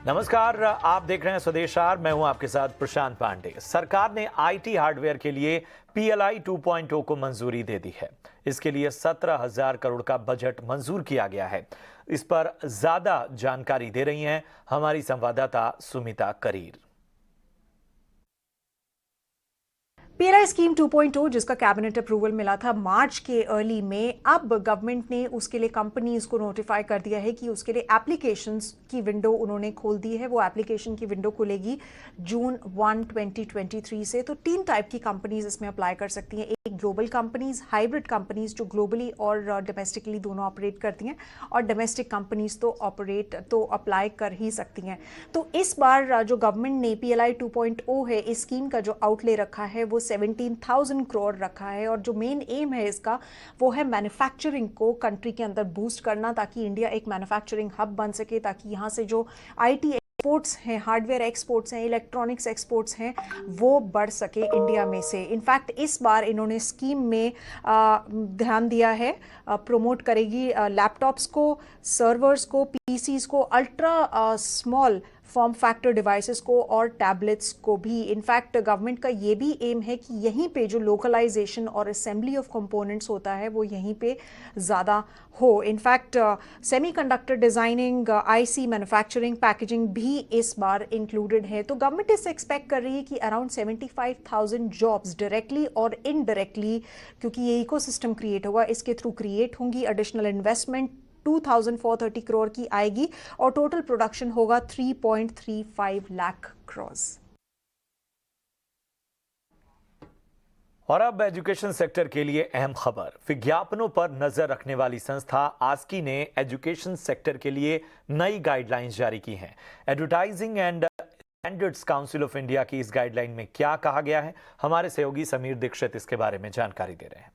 नमस्कार, आप देख रहे हैं स्वदेशार। मैं हूं आपके साथ प्रशांत पांडे। सरकार ने आईटी हार्डवेयर के लिए पीएलआई 2.0 को मंजूरी दे दी है। इसके लिए 17,000 करोड़ का बजट मंजूर किया गया है। इस पर ज्यादा जानकारी दे रही हैं हमारी संवाददाता सुमिता करीर। पीएलआई स्कीम 2.0 जिसका कैबिनेट अप्रूवल मिला था मार्च के अर्ली में, अब गवर्नमेंट ने उसके लिए कंपनीज को नोटिफाई कर दिया है कि उसके लिए एप्लीकेशंस की विंडो उन्होंने खोल दी है। वो एप्लीकेशन की विंडो खुलेगी जून 1, 2023 से। तो 3 टाइप की कंपनीज इसमें अप्लाई कर सकती हैं। एक ग्लोबल कंपनीज, हाइब्रिड कंपनीज जो ग्लोबली और डोमेस्टिकली दोनों ऑपरेट करती हैं, और डोमेस्टिक कंपनीज तो अप्लाई कर ही सकती हैं। तो इस बार जो गवर्नमेंट ने पीएलआई 2.0 है, इस स्कीम का जो आउटले रखा है वो 17,000 करोड़ रखा है। और जो मेन एम है इसका वो है मैन्युफैक्चरिंग को कंट्री के अंदर बूस्ट करना, ताकि इंडिया एक मैन्युफैक्चरिंग हब बन सके, ताकि यहाँ से जो आईटी एक्सपोर्ट्स हैं, हार्डवेयर एक्सपोर्ट्स हैं, इलेक्ट्रॉनिक्स एक्सपोर्ट्स हैं, वो बढ़ सके इंडिया में से। इनफैक्ट इस बार इन्होंने स्कीम में ध्यान दिया है, प्रमोट करेगी लैपटॉप्स को, सर्वर्स को, पीसीज को, ultra small form factor devices को और टैबलेट्स को भी। इनफैक्ट गवर्नमेंट का ये भी एम है कि यहीं पे जो लोकलाइजेशन और असेंबली ऑफ कंपोनेंट्स होता है वो यहीं पे ज़्यादा हो। In fact semiconductor designing, IC manufacturing, packaging भी इस बार इंक्लूडेड है। तो गवर्नमेंट इससे एक्सपेक्ट कर रही है कि अराउंड 75,000 जॉब्स डायरेक्टली और इनडायरेक्टली, क्योंकि ये इकोसिस्टम क्रिएट होगा, इसके थ्रू क्रिएट होंगी। एडिशनल इन्वेस्टमेंट 2,430 करोड़ की आएगी और टोटल प्रोडक्शन होगा 3.35 लाख करोड़। और अब एजुकेशन सेक्टर के लिए अहम खबर। विज्ञापनों पर नजर रखने वाली संस्था आस्की ने एजुकेशन सेक्टर के लिए नई गाइडलाइंस जारी की हैं। Advertising and standards council of India की इस गाइडलाइन में क्या कहा गया है, हमारे सहयोगी समीर दीक्षित इसके बारे में जानकारी दे रहे हैं।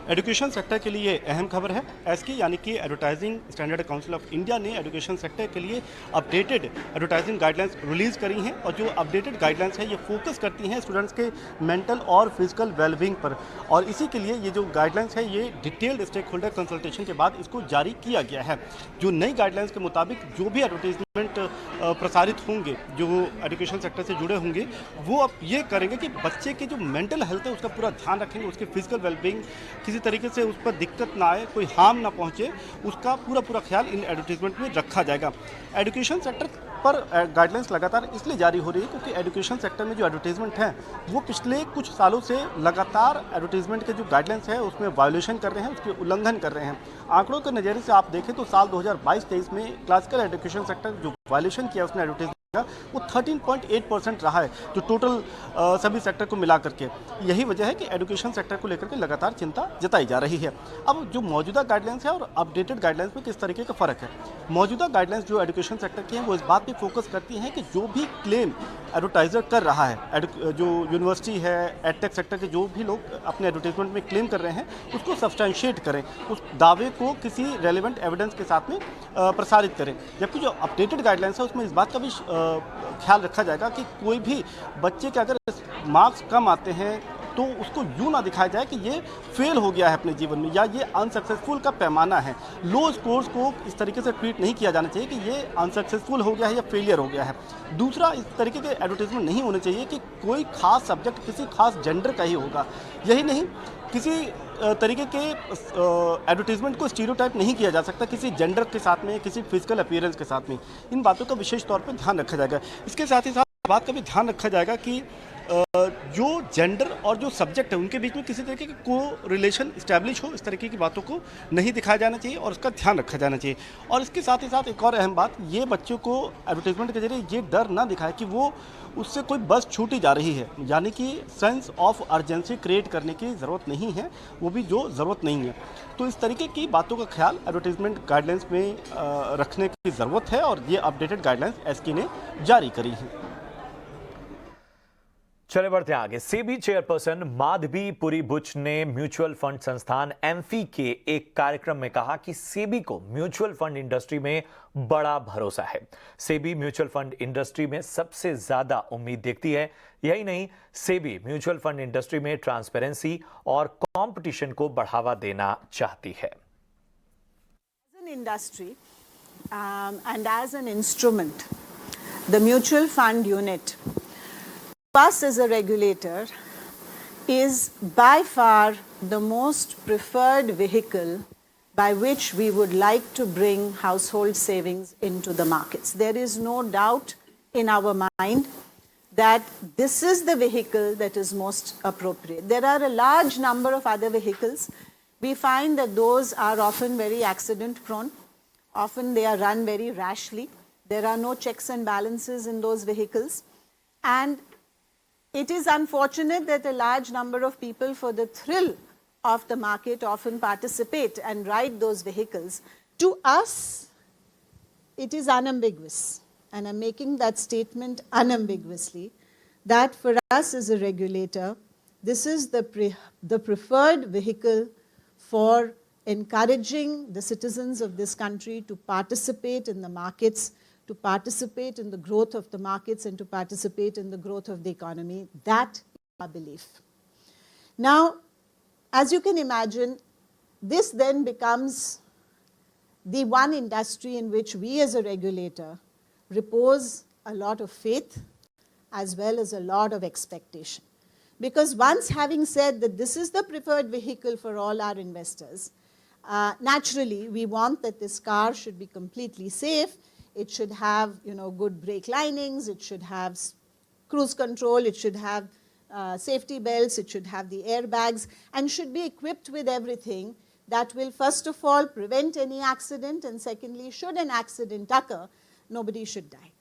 एजुकेशन सेक्टर के लिए अहम खबर है। एस्की यानी कि advertising standard council of India ने एजुकेशन सेक्टर के लिए अपडेटेड एडवर्टाइजिंग गाइडलाइंस रिलीज़ करी हैं, और जो अपडेटेड गाइडलाइंस है ये फोकस करती हैं स्टूडेंट्स के मेंटल और फिजिकल वेलबींग पर। और इसी के लिए ये जो गाइडलाइंस है ये डिटेल्ड स्टेक होल्डर कंसल्टेशन के बाद इसको जारी किया गया है। जो नई गाइडलाइंस के मुताबिक जो भी एडवर्टाइजमेंट प्रसारित होंगे, जो एजुकेशन सेक्टर से जुड़े होंगे, वो अब ये करेंगे कि बच्चे की जो मेंटल हेल्थ है उसका पूरा ध्यान रखेंगे, उसकी फिजिकल वेलबींग किसी तरीके से उस पर दिक्कत ना आए, कोई हार्म ना पहुंचे, उसका पूरा ख्याल इन एडवर्टाइजमेंट में रखा जाएगा। एजुकेशन सेक्टर पर गाइडलाइंस लगातार इसलिए जारी हो रही है क्योंकि एजुकेशन सेक्टर में जो एडवर्टाइजमेंट हैं वो पिछले कुछ सालों से लगातार एडवर्टाइजमेंट के जो गाइडलाइंस है उसमें वायोलेशन कर रहे हैं, उसके उल्लंघन कर रहे हैं। आंकड़ों के नज़रिए से आप देखें तो साल 2022-23 में क्लासिकल एजुकेशन सेक्टर जो वायोलेशन किया उसने एडवर्टाइजमेंट वो 13.8% रहा है, जो टोटल सभी सेक्टर को मिला करके। यही वजह है कि एजुकेशन सेक्टर को लेकर के लगातार चिंता जताई जा रही है। अब जो मौजूदा गाइडलाइंस है और अपडेटेड गाइडलाइंस में किस तरीके का फ़र्क है। मौजूदा गाइडलाइंस जो एजुकेशन सेक्टर की हैं वो इस बात पे फोकस करती हैं कि जो भी क्लेम एडवर्टाइज़र कर रहा है, जो यूनिवर्सिटी है, एडटेक सेक्टर के जो भी लोग अपने एडवर्टाइजमेंट में क्लेम कर रहे हैं उसको सब्सटेंशिएट करें, उस दावे को किसी रेलिवेंट एविडेंस के साथ में प्रसारित करें। जबकि जो अपडेटेड गाइडलाइंस है उसमें इस बात का भी ख्याल रखा जाएगा कि कोई भी बच्चे के अगर मार्क्स कम आते हैं तो उसको यूँ ना दिखाया जाए कि ये फेल हो गया है अपने जीवन में, या ये अनसक्सेसफुल का पैमाना है। लो स्कोर्स को इस तरीके से ट्रीट नहीं किया जाना चाहिए कि ये अनसक्सेसफुल हो गया है या फेलियर हो गया है। दूसरा, इस तरीके के एडवर्टाइजमेंट नहीं होने चाहिए कि कोई खास सब्जेक्ट किसी खास जेंडर का ही होगा। यही नहीं, किसी तरीके के एडवर्टाइजमेंट को स्टीरियोटाइप नहीं किया जा सकता किसी जेंडर के साथ में, किसी फिजिकल अपीयरेंस के साथ में। इन बातों का विशेष तौर पर ध्यान रखा जाएगा। इसके साथ ही साथ बात का भी ध्यान रखा जाएगा कि जो जेंडर और जो सब्जेक्ट है उनके बीच में किसी तरीके की को रिलेशन इस्टेब्लिश हो, इस तरीके की बातों को नहीं दिखाया जाना चाहिए और उसका ध्यान रखा जाना चाहिए। और इसके साथ ही साथ एक और अहम बात, ये बच्चों को एडवर्टाइजमेंट के जरिए ये डर ना दिखाए कि वो उससे कोई बस छूटी जा रही है, यानी कि सेंस ऑफ अर्जेंसी क्रिएट करने की ज़रूरत नहीं है, वो भी जो ज़रूरत नहीं है। तो इस तरीके की बातों का ख्याल एडवर्टाइजमेंट गाइडलाइंस में रखने की ज़रूरत है, और ये अपडेटेड गाइडलाइंस एस्की ने जारी करी है। चले बढ़ते हैं आगे। सेबी चेयरपर्सन माधवी पुरी बुच ने म्यूचुअल फंड संस्थान एमफी के एक कार्यक्रम में कहा कि सेबी को म्यूचुअल फंड इंडस्ट्री में बड़ा भरोसा है। सेबी म्यूचुअल फंड इंडस्ट्री में सबसे ज्यादा उम्मीद देखती है। यही नहीं, सेबी म्यूचुअल फंड इंडस्ट्री में ट्रांसपेरेंसी और कंपटीशन को बढ़ावा देना चाहती है। Industry and as an instrument, the mutual fund unit, us as a regulator, is by far the most preferred vehicle by which we would like to bring household savings into the markets. There is no doubt in our mind that this is the vehicle that is most appropriate. There are a large number of other vehicles. We find that those are often very accident prone. Often they are run very rashly. There are no checks and balances in those vehicles. And it is unfortunate that a large number of people, for the thrill of the market, often participate and ride those vehicles. To us, it is unambiguous, and I'm making that statement unambiguously, that for us as a regulator, this is the preferred vehicle for encouraging the citizens of this country to participate in the markets, to participate in the growth of the markets, and to participate in the growth of the economy. That is our belief. Now, as you can imagine, this then becomes the one industry in which we as a regulator repose a lot of faith as well as a lot of expectation. Because once having said that this is the preferred vehicle for all our investors, naturally we want that this car should be completely safe. It should have, good brake linings, it should have cruise control, it should have safety belts, it should have the airbags, and should be equipped with everything that will first of all prevent any accident, and secondly, should an accident occur, nobody should die.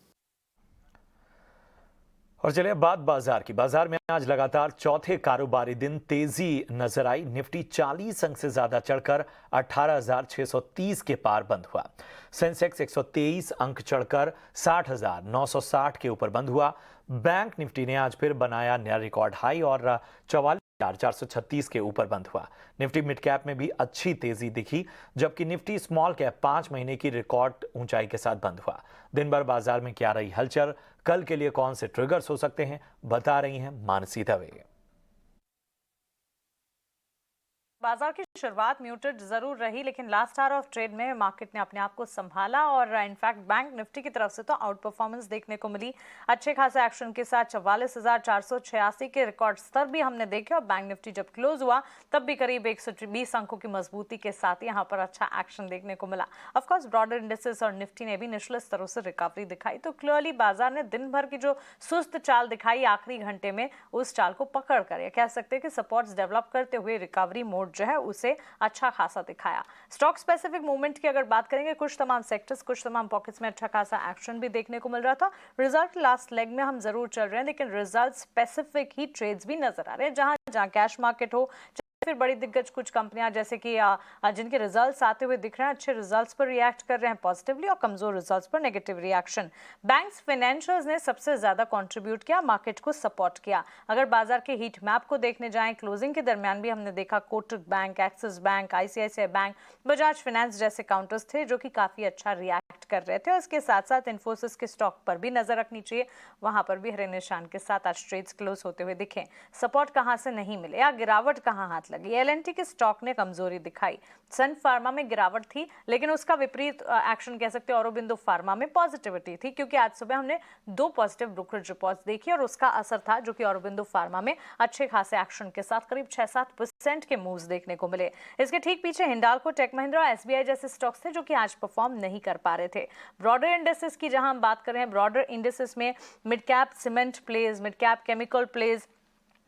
और चलिए बात बाजार की। बाजार में आज लगातार चौथे कारोबारी दिन तेजी नजर आई। निफ्टी 40 अंक से ज्यादा चढ़कर 18,630 के पार बंद हुआ। सेंसेक्स 123 अंक चढ़कर 60,960 के ऊपर बंद हुआ। बैंक निफ्टी ने आज फिर बनाया नया रिकॉर्ड हाई और 44,436 के ऊपर बंद हुआ। निफ्टी मिड कैप में भी अच्छी तेजी दिखी, जबकि निफ्टी स्मॉल कैप 5 महीने की रिकॉर्ड ऊंचाई के साथ बंद हुआ। दिन भर बाजार में क्या रही हलचल, कल के लिए कौन से ट्रिगर्स हो सकते हैं, बता रही हैं मानसी दवे। बाजार की शुरुआत म्यूटेड जरूर रही, लेकिन लास्ट आवर ऑफ ट्रेड में मार्केट ने अपने आप को संभाला और इनफैक्ट बैंक निफ्टी की तरफ से तो आउट परफॉर्मेंस देखने को मिली। अच्छे खासे एक्शन के साथ 44,486 के रिकॉर्ड स्तर भी हमने देखे और बैंक निफ्टी जब क्लोज हुआ तब भी करीब 120 अंकों की मजबूती के साथ यहाँ पर अच्छा एक्शन देखने को मिला। ऑफकोर्स ब्रॉडर इंडेक्सेस और निफ्टी ने भी निचले स्तरों से रिकवरी दिखाई, तो क्लियरली बाजार ने दिन भर की जो सुस्त चाल दिखाई आखिरी घंटे में, उस चाल को पकड़ कर कह सकते हैं कि सपोर्ट्स डेवलप करते हुए रिकवरी मोड जो है उसे अच्छा खासा दिखाया। स्टॉक स्पेसिफिक मूवमेंट की अगर बात करेंगे, कुछ तमाम सेक्टर्स, कुछ तमाम पॉकेट्स में अच्छा खासा एक्शन भी देखने को मिल रहा था। रिजल्ट लास्ट लेग में हम जरूर चल रहे हैं, लेकिन रिजल्ट स्पेसिफिक ही ट्रेड्स भी नजर आ रहे हैं। जहां जहां कैश मार्केट हो, फिर बड़ी दिग्गज कुछ कंपनियां जैसे कि जिनके रिजल्ट्स आते हुए दिख रहे हैं, अच्छे रिजल्ट्स पर रिएक्ट कर रहे हैं पॉजिटिवली और कमजोर रिजल्ट्स पर नेगेटिव रिएक्शन। बैंक्स, फाइनेंशियल्स ने सबसे ज्यादा कंट्रीब्यूट किया, मार्केट को सपोर्ट किया। अगर बाजार के हीट मैप को देखने जाएं, क्लोजिंग के दरमियान भी हमने देखा Kotak bank, axis bank, ICICI bank, Bajaj finance जैसे काउंटर्स थे जो कि काफी अच्छा रिएक्ट कर रहे थे। और इसके साथ साथ इन्फोसिस के स्टॉक पर भी नजर रखनी चाहिए, वहां पर भी हरे निशान के साथ आज ट्रेड्स क्लोज होते हुए दिखे। सपोर्ट कहां से नहीं मिले या गिरावट कहां हाथ लगी, एलएनटी के स्टॉक ने कमजोरी दिखाई। सन फार्मा में गिरावट थी, लेकिन उसका विपरीत एक्शन कह सकते हैं औरोबिंदो फार्मा में पॉजिटिविटी थी, क्योंकि आज सुबह हमने 2 पॉजिटिव ब्रोकरेज रिपोर्ट्स देखी और उसका असर था, जो कि औरोबिंदो फार्मा में अच्छे खासे एक्शन के साथ करीब 6-7% के मूव्स देखने को मिले। इसके ठीक पीछे हिंडाल्को, टेक महिंद्रा, एसबीआई जैसे स्टॉक्स थे जो कि आज परफॉर्म नहीं कर पा रहे थे। ब्रॉडर इंडेक्सेस की जहां हम बात कर रहे हैं, ब्रॉडर इंडेक्सेस में mid cap cement plays, mid cap chemical plays,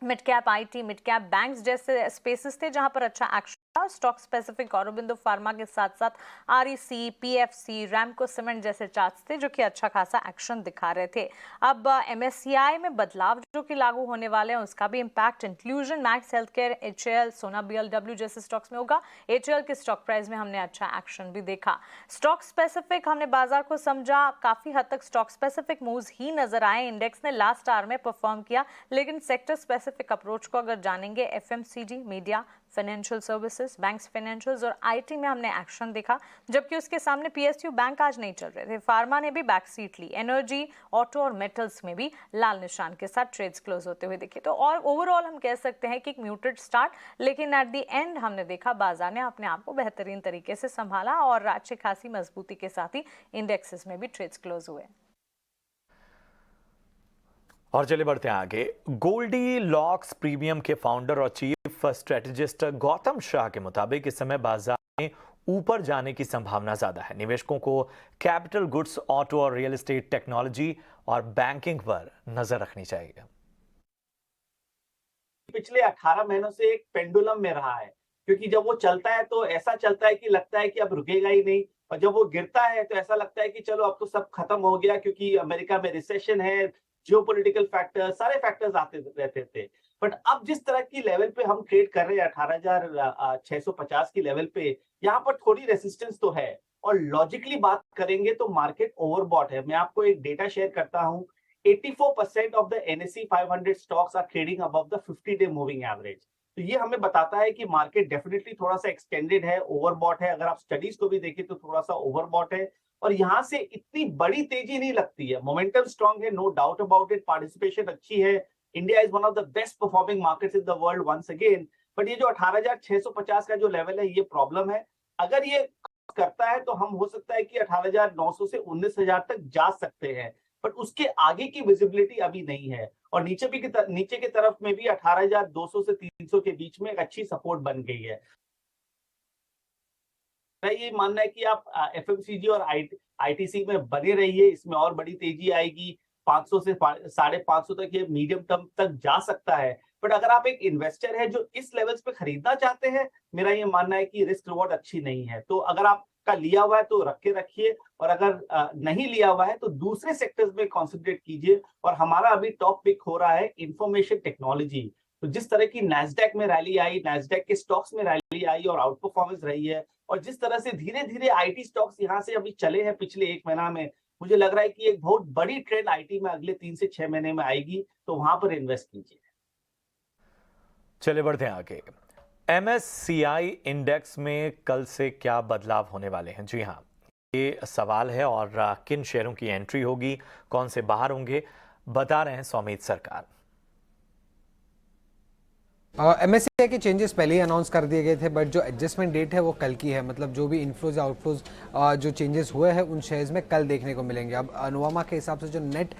mid cap IT, mid cap banks जैसे स्पेसेस थे जहां पर अच्छा एक्शन था। स्टॉक स्पेसिफिक औरोबिंदो फार्मा के साथ साथ आरईसी, पीएफसी, रैमको सीमेंट जैसे चार्ट्स थे जो कि अच्छा खासा एक्शन दिखा रहे थे। अब एमएससीआई में बदलाव जो कि लागू होने वाले हैं, उसका भी impact inclusion, max healthcare, HAL, सोना बीएलडब्ल्यू जैसे स्टॉक्स में होगा। एचएएल के स्टॉक प्राइस में हमने अच्छा एक्शन भी देखा। स्टॉक स्पेसिफिक हमने बाजार को समझा, काफी हद तक स्टॉक स्पेसिफिक मूव्स ही नजर आए। इंडेक्स ने लास्ट आवर में परफॉर्म किया, लेकिन सेक्टर स्पेसिफिक अप्रोच को अगर जानेंगे, FMCG, media, financial services, banks, financials और आईटी में हमने एक्शन देखा, जबकि उसके सामने पीएसयू बैंक आज नहीं चल रहे थे। फार्मा ने भी बैक सीट ली। एनर्जी, ऑटो और मेटल्स में भी लाल निशान के साथ ट्रेड्स क्लोज होते हुए दिखे। तो और ओवरऑल हम कह सकते हैं कि एक म्यूटेड स्टार्ट, लेकिन एट द एंड हमने देखा बाजार ने अपने आप को बेहतरीन तरीके से संभाला और अच्छी खासी मजबूती के साथ ही इंडेक्सेस में भी ट्रेड्स क्लोज हुए। और चलिए बढ़ते हैं आगे। गोल्डी लॉक्स प्रीमियम के फाउंडर और चीफ स्ट्रेटेजिस्ट गौतम शाह के मुताबिक इस समय बाजार में ऊपर जाने की संभावना ज्यादा है। निवेशकों को कैपिटल गुड्स, ऑटो और रियल एस्टेट, टेक्नोलॉजी और बैंकिंग पर नजर रखनी चाहिए। पिछले 18 महीनों से एक पेंडुलम में रहा है, क्योंकि जब वो चलता है तो ऐसा चलता है कि लगता है कि अब रुकेगा ही नहीं, और जब वो गिरता है तो ऐसा लगता है कि चलो अब तो सब खत्म हो गया, क्योंकि अमेरिका में रिसेशन है, जियोपॉलिटिकल फैक्टर्स, सारे फैक्टर्स आते रहते थे। बट अब जिस तरह की लेवल पे हम ट्रेड कर रहे हैं 18,650 की लेवल पे, यहाँ पर थोड़ी रेसिस्टेंस तो है, और लॉजिकली बात करेंगे तो मार्केट ओवरबॉट है। मैं आपको एक डेटा शेयर करता हूँ, 84% of the NSE 500 stocks are trading above the 50-day moving average. तो ये हमें बताता है कि मार्केट डेफिनेटली थोड़ा सा एक्सटेंडेड है, ओवरबॉट है। अगर आप स्टडीज को भी देखें तो थोड़ा सा ओवरबॉट है, और यहाँ से इतनी बड़ी तेजी नहीं लगती है। मोमेंटम स्ट्रांग है, no doubt about it, participation अच्छी है, India is one of the best performing markets in the world once again. But ये जो 18,650 का जो लेवल है, ये प्रॉब्लम है। अगर ये करता है तो हम हो सकता है कि 18,900 से 19,000 तक जा सकते हैं, बट उसके आगे की विजिबिलिटी अभी नहीं है। और नीचे की तरफ में भी 18,200 से 300 के बीच में एक अच्छी सपोर्ट बन गई है। ये मानना है कि आप FMCG और ITC में बने रहिए, इसमें और बड़ी तेजी आएगी। 500 से 550 तक ये मीडियम टर्म तक जा सकता है। बट अगर आप एक इन्वेस्टर है जो इस लेवल्स पे खरीदना चाहते हैं, मेरा ये मानना है कि रिस्क रिवॉर्ड अच्छी नहीं है। तो अगर आपका लिया हुआ है तो रख के रखिए, और अगर नहीं लिया हुआ है तो दूसरे सेक्टर्स में कॉन्सेंट्रेट कीजिए। और हमारा अभी टॉप पिक हो रहा है इंफॉर्मेशन टेक्नोलॉजी। तो जिस तरह की नैस्डैक में रैली आई, नैस्डैक के स्टॉक्स में रैली आई और आउट परफॉर्मेंस रही है, और जिस तरह से धीरे धीरे IT स्टॉक्स यहाँ से अभी चले हैं पिछले 1 महीना में, मुझे लग रहा है कि एक बहुत बड़ी ट्रेंड IT में अगले 3 से 6 महीने में आएगी। तो वहां पर इन्वेस्ट कीजिए। चलिए बढ़ते हैं आगे। MSCI इंडेक्स में कल से क्या बदलाव होने वाले हैं? जी हाँ, ये सवाल है। और किन शेयरों की एंट्री होगी, कौन से बाहर होंगे, बता रहे हैं सौमीत सरकार। MSCI के चेंजेस पहले ही अनाउंस कर दिए गए थे, बट जो एडजस्टमेंट डेट है वो कल की है। मतलब जो भी इनफ्लोज या आउटफ्लोज जो चेंजेस हुए हैं उन शेयर्स में कल देखने को मिलेंगे। अब अनुवामा के हिसाब से जो नेट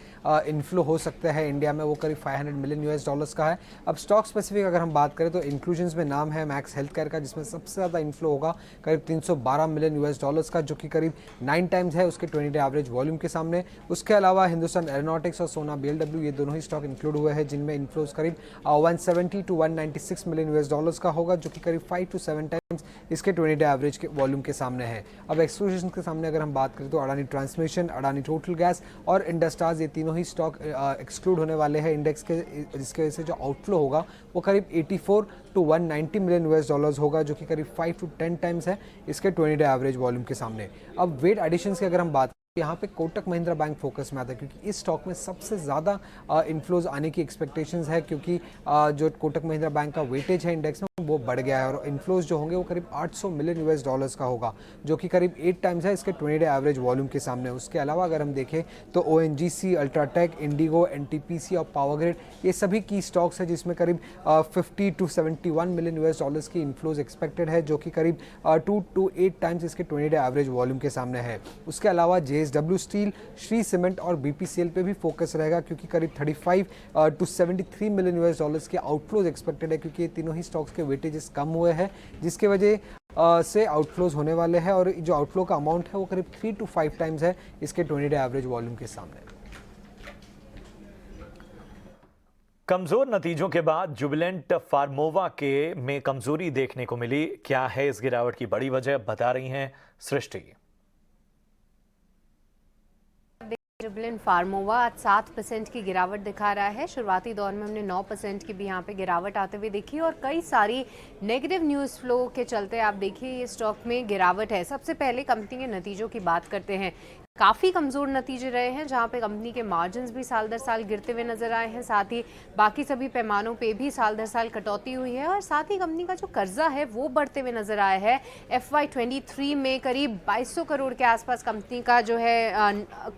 इनफ्लो हो सकता है इंडिया में वो करीब $500 मिलियन का है। अब स्टॉक स्पेसिफिक अगर हम बात करें तो इंक्लूजन्स में नाम है मैक्स हेल्थ केयर का, जिसमें सबसे ज़्यादा इनफ्लो होगा करीब $312 मिलियन का, जो कि करीब 9 टाइम्स है उसके 20 डे एवरेज वॉल्यूम के सामने। उसके अलावा हिंदुस्तान एरोनॉटिक्स और सोना BLW, ये दोनों ही स्टॉक इंक्लूड हुए हैं, जिनमें इनफ्लोज करीब 170 to 196 मिलियन का होगा, जो कि करीब 5 to 7 टाइम्स इसके 20 डे एवरेज के वॉल्यूम के सामने है। अब एक्सक्लूजन के सामने अगर हम बात करें तो Adani transmission, Adani total gas और इंडस्टार्स, ये तीनों ही स्टॉक एक्सक्लूड होने वाले हैं इंडेक्स के, जिसके वजह से जो आउटफ्लो होगा वो करीब 84 to 190 मिलियन होगा, जो कि करीब 5 to 10 टाइम्स है इसके 20 डे एवरेज वॉल्यूम के सामने। अब वेट एडिशंस की अगर हम बात यहाँ पे कोटक महिंद्रा बैंक फोकस में आता है, क्योंकि इस स्टॉक में सबसे ज़्यादा इनफ्लोज आने की एक्सपेक्टेशंस है, क्योंकि जो कोटक महिंद्रा बैंक का वेटेज है इंडेक्स में वो बढ़ गया है, और इनफ्लोज जो होंगे वो करीब $800 मिलियन का होगा, जो कि करीब 8 टाइम्स है इसके 20 डे एवरेज वॉल्यूम के सामने। उसके अलावा अगर हम देखें तो ONGC, अल्ट्राटेक, इंडिगो, NTPC और पावरग्रिड, ये सभी की स्टॉक्स है जिसमें करीब 50 to 71 मिलियन की इनफ्लोज एक्सपेक्टेड है, जो कि करीब 2 to 8 टाइम्स इसके 20 डे एवरेज वॉल्यूम के सामने है। उसके अलावा JSW स्टील, श्री सीमेंट और BPCL पे भी फोकस रहेगा, क्योंकि करीब 35 to 73 मिलियन के आउटफ्लोज एक्सपेक्टेड है, क्योंकि ये तीनों ही स्टॉक्स के वेटेजेस कम हुए हैं, जिसके वजह से आउटफ्लोज होने वाले हैं, और जो आउटफ्लो का अमाउंट है वो करीब 3 to 5 टाइम्स है इसके 20 डे एवरेज वॉल्यूम के सामने। कमजोर नतीजों के बाद जुबिलेंट फार्मोवा के में कमजोरी देखने को मिली। क्या है इस गिरावट की बड़ी वजह, बता रही हैं सृष्टि। जुबिलेंट फार्मोवा आज 7% की गिरावट दिखा रहा है। शुरुआती दौर में हमने 9% की भी यहाँ पे गिरावट आते हुए देखी, और कई सारी नेगेटिव न्यूज़ फ्लो के चलते आप देखिए ये स्टॉक में गिरावट है। सबसे पहले कंपनी के नतीजों की बात करते हैं। काफ़ी कमज़ोर नतीजे रहे हैं, जहां पे कंपनी के मार्जिन्स भी साल दर साल गिरते हुए नजर आए हैं। साथ ही बाकी सभी पैमानों पे भी साल दर साल कटौती हुई है और साथ ही कंपनी का जो कर्जा है वो बढ़ते हुए नजर आया है। FY23 में करीब 2200 करोड़ के आसपास कंपनी का जो है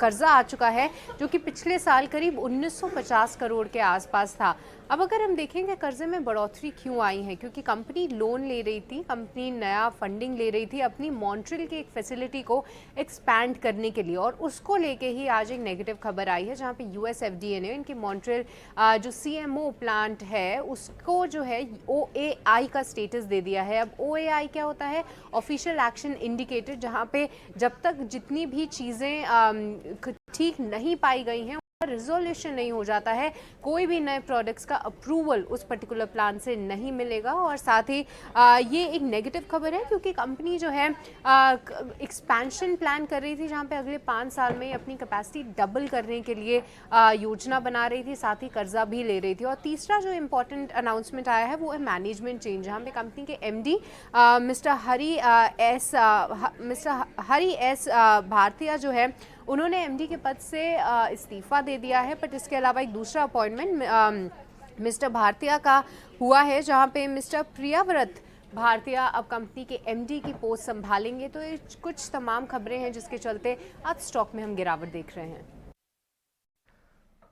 कर्जा आ चुका है, जो कि पिछले साल करीब 1950 करोड़ के आसपास था। अब अगर हम देखेंगे कर्जे में बढ़ोतरी क्यों आई है, क्योंकि कंपनी लोन ले रही थी, कंपनी नया फंडिंग ले रही थी अपनी मॉन्ट्रियल की एक फैसिलिटी को एक्सपैंड करने के लिए, और उसको लेके ही आज एक नेगेटिव खबर आई है, जहां पे US FDA ने इनकी मॉन्ट्रियल जो CMO प्लांट है उसको जो है OAI का स्टेटस दे दिया है। अब OAI क्या होता है? ऑफिशियल एक्शन इंडिकेटर, जहां पे जब तक जितनी भी चीज़ें ठीक नहीं पाई गई हैं, रिजोल्यूशन नहीं हो जाता है, कोई भी नए प्रोडक्ट्स का अप्रूवल उस पर्टिकुलर प्लान से नहीं मिलेगा। और साथ ही ये एक नेगेटिव खबर है, क्योंकि कंपनी जो है एक्सपेंशन प्लान कर रही थी, जहां पे अगले 5 साल में अपनी कैपेसिटी डबल करने के लिए योजना बना रही थी, साथ ही कर्जा भी ले रही थी। और तीसरा जो इम्पोर्टेंट अनाउंसमेंट आया है वो है मैनेजमेंट चेंज, जहाँ पे कंपनी के MD मिस्टर हरी एस भारतीय जो है उन्होंने MD के पद से इस्तीफा दे दिया है। बट इसके अलावा एक दूसरा अपॉइंटमेंट मिस्टर भारतीय का हुआ है, जहां पे मिस्टर प्रियव्रत भारतीय अब कंपनी के MD की पोस्ट संभालेंगे। तो ये कुछ तमाम खबरें हैं जिसके चलते आज स्टॉक में हम गिरावट देख रहे हैं।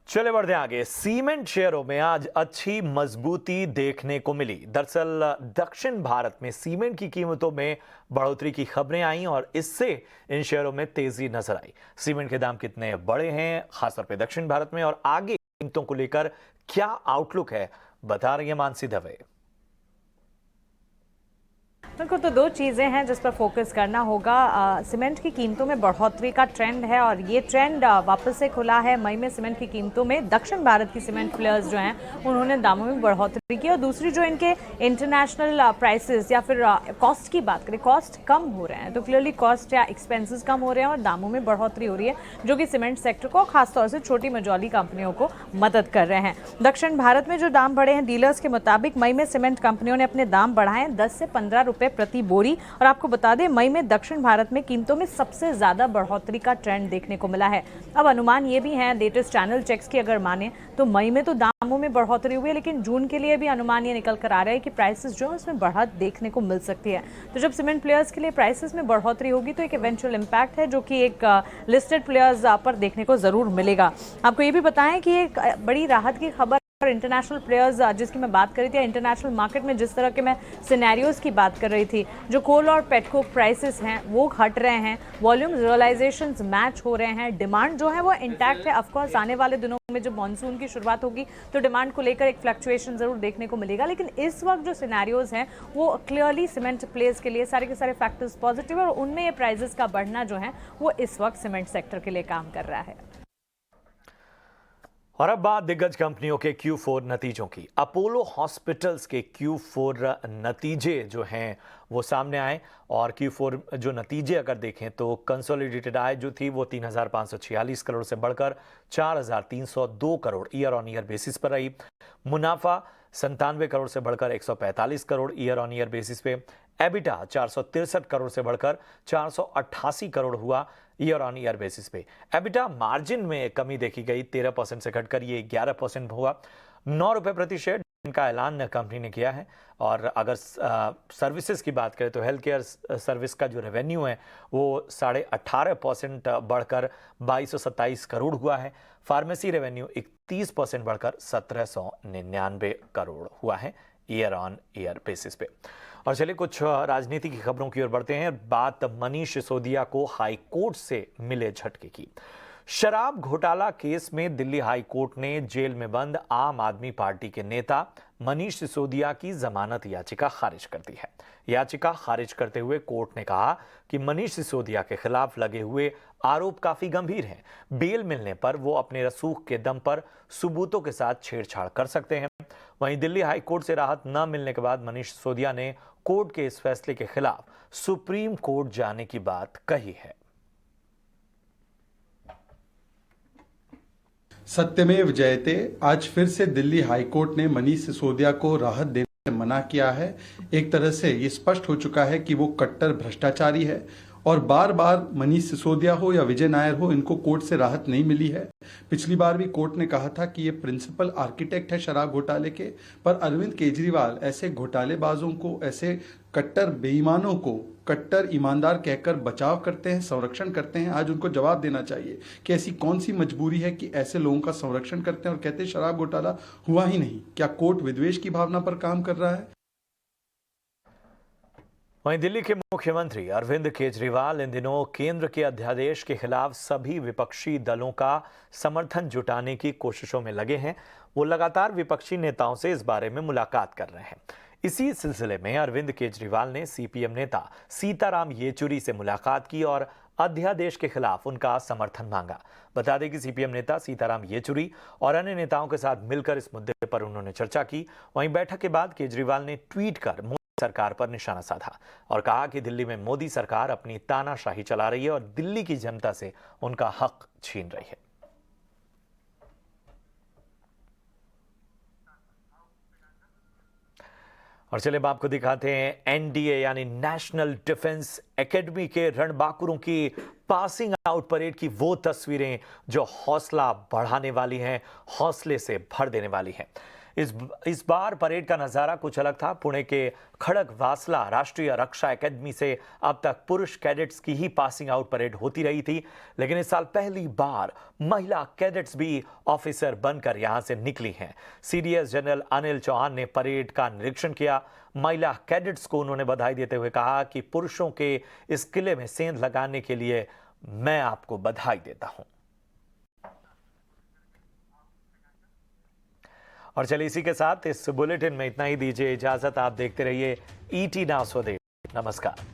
चले बढ़ते आगे। सीमेंट शेयरों में आज अच्छी मजबूती देखने को मिली। दरअसल दक्षिण भारत में सीमेंट की कीमतों में बढ़ोतरी की खबरें आई और इससे इन शेयरों में तेजी नजर आई। सीमेंट के दाम कितने बढ़े हैं खासतौर पे दक्षिण भारत में, और आगे कीमतों को लेकर क्या आउटलुक है, बता रही है मानसी दवे। बिल्कुल, तो 2 चीज़ें हैं जिस पर फोकस करना होगा। सीमेंट की कीमतों में बढ़ोतरी का ट्रेंड है और ये ट्रेंड वापस से खुला है। मई में सीमेंट की कीमतों में दक्षिण भारत की सीमेंट प्लेयर्स जो हैं उन्होंने दामों में बढ़ोतरी की। और दूसरी जो इनके इंटरनेशनल प्राइसेस या फिर कॉस्ट की बात करें, कॉस्ट कम हो रहे हैं, तो क्लियरली कॉस्ट या एक्सपेंसेस कम हो रहे हैं और दामों में बढ़ोतरी हो रही है, जो कि सीमेंट सेक्टर को खासतौर से छोटी मझौली कंपनियों को मदद कर रहे हैं। दक्षिण भारत में जो दाम बढ़े हैं, डीलर्स के मुताबिक मई में सीमेंट कंपनियों ने अपने दाम बढ़ाए 10 से 15 रुपए प्रति बोरी। और आपको बता दें, मई में दक्षिण भारत में कीमतों में सबसे ज्यादा बढ़ोतरी का ट्रेंड देखने को मिला है। अब अनुमान ये भी है, लेटेस्ट चैनल चेक्स की अगर माने तो मई में तो दामों में बढ़ोतरी हुई है, लेकिन जून के लिए भी अनुमान ये निकल कर आ रहा है कि प्राइसेस जो है उसमें बढ़त देखने को मिल सकती है। तो जब सीमेंट प्लेयर्स के लिए प्राइसेस में बढ़ोतरी होगी तो एक इवेंचुअल इम्पैक्ट है, जो कि एक लिस्टेड प्लेयर्स पर देखने को जरूर मिलेगा। आपको ये भी बताएं कि एक बड़ी राहत की खबर इंटरनेशनल प्लेयर्स जिसकी मैं बात कर रही थी, इंटरनेशनल मार्केट में जिस तरह के मैं सिनेरियोज की बात कर रही थी, जो कोल और पेटकोक प्राइसेस हैं वो घट रहे हैं, वॉल्यूम रियलाइजेशंस मैच हो रहे हैं, डिमांड जो है वो इंटैक्ट है। ऑफकोर्स आने वाले दिनों में जब मॉनसून की शुरुआत होगी तो डिमांड को लेकर एक फ्लक्चुएशन जरूर देखने को मिलेगा, लेकिन इस वक्त जो सिनेरियोज हैं वो क्लियरली सीमेंट प्लेयर्स के लिए सारे के सारे फैक्टर्स पॉजिटिव है और उनमें ये प्राइजेस का बढ़ना जो है वो इस वक्त सीमेंट सेक्टर के लिए काम कर रहा है। और अब बात दिग्गज कंपनियों के Q4 नतीजों की। अपोलो हॉस्पिटल्स के Q4 नतीजे जो हैं वो सामने आए और Q4 जो नतीजे अगर देखें तो कंसोलिडेटेड आय जो थी वो 3,546 करोड़ से बढ़कर 4,302 crore year on year basis पर रही। मुनाफा 97 करोड़ से बढ़कर 145 crore year on year basis पे। एबिटा 463 करोड़ से बढ़कर 488 करोड़ हुआ ईयर ऑन ईयर बेसिस पे। एबिटा मार्जिन में कमी देखी गई, 13% से घटकर ये 11% हुआ। 9 रुपए प्रति शेयर इनका ऐलान कंपनी ने किया है। और अगर सर्विसेज की बात करें तो हेल्थ केयर सर्विस का जो रेवेन्यू है वो 18.5% बढ़कर 2227 करोड़ हुआ है। फार्मेसी रेवेन्यू 31% बढ़कर 1799 करोड़ हुआ है ईयर ऑन ईयर बेसिस पे। और चलिए कुछ राजनीति की खबरों की ओर बढ़ते हैं। बात मनीष सिसोदिया को हाई कोर्ट से मिले झटके की। शराब घोटाला केस में दिल्ली हाई कोर्ट ने जेल में बंद आम आदमी पार्टी के नेता मनीष सिसोदिया की जमानत याचिका खारिज कर दी है। याचिका खारिज करते हुए कोर्ट ने कहा कि मनीष सिसोदिया के खिलाफ लगे हुए आरोप काफी गंभीर हैं। बेल मिलने पर वो अपने रसूख के दम पर सबूतों के साथ छेड़छाड़ कर सकते हैं। वहीं दिल्ली हाई कोर्ट से राहत न मिलने के बाद मनीष सिसोदिया ने कोर्ट के इस फैसले के खिलाफ सुप्रीम कोर्ट जाने की बात कही है। सत्यमेव जयते। आज फिर से दिल्ली हाईकोर्ट ने मनीष सिसोदिया को राहत देने से मना किया है। एक तरह से ये स्पष्ट हो चुका है कि वो कट्टर भ्रष्टाचारी है और बार बार मनीष सिसोदिया हो या विजय नायर हो, इनको कोर्ट से राहत नहीं मिली है। पिछली बार भी कोर्ट ने कहा था कि ये प्रिंसिपल आर्किटेक्ट है शराब घोटाले के, पर अरविंद केजरीवाल ऐसे घोटालेबाजों को, ऐसे कट्टर बेईमानों को कट्टर ईमानदार कहकर बचाव करते हैं, संरक्षण करते हैं। आज उनको जवाब देना चाहिए कि ऐसी कौन सी मजबूरी है कि ऐसे लोगों का संरक्षण करते हैं और कहते हैं शराब घोटाला हुआ ही नहीं। क्या कोर्ट विद्वेष की भावना पर काम कर रहा है? वहीं दिल्ली के मुख्यमंत्री अरविंद केजरीवाल इन दिनों केंद्र के अध्यादेश के खिलाफ सभी विपक्षी दलों का समर्थन जुटाने की कोशिशों में लगे हैं। वो लगातार विपक्षी नेताओं से इस बारे में मुलाकात कर रहे हैं। इसी सिलसिले में अरविंद केजरीवाल ने सीपीएम नेता सीताराम येचुरी से मुलाकात की और अध्यादेश के खिलाफ उनका समर्थन मांगा। बता दें कि सीपीएम नेता सीताराम येचुरी और अन्य नेताओं के साथ मिलकर इस मुद्दे पर उन्होंने चर्चा की। वहीं बैठक के बाद केजरीवाल ने ट्वीट कर सरकार पर निशाना साधा और कहा कि दिल्ली में मोदी सरकार अपनी तानाशाही चला रही है और दिल्ली की जनता से उनका हक छीन रही है। और चलिए अब आपको दिखाते हैं एनडीए यानी नेशनल डिफेंस एकेडमी के रणबांकुरों की पासिंग आउट परेड की वो तस्वीरें जो हौसला बढ़ाने वाली हैं, हौसले से भर देने वाली हैं। इस बार परेड का नजारा कुछ अलग था। पुणे के खड़गवासला राष्ट्रीय रक्षा एकेडमी से अब तक पुरुष कैडेट्स की ही पासिंग आउट परेड होती रही थी, लेकिन इस साल पहली बार महिला कैडेट्स भी ऑफिसर बनकर यहां से निकली हैं। सीडीएस जनरल अनिल चौहान ने परेड का निरीक्षण किया। महिला कैडेट्स को उन्होंने बधाई देते हुए कहा कि पुरुषों के इस किले में सेंध लगाने के लिए मैं आपको बधाई देता हूं। और चलिए इसी के साथ इस बुलेटिन में इतना ही। दीजिए इजाजत। आप देखते रहिए ईटी नाउ स्वदेश। नमस्कार।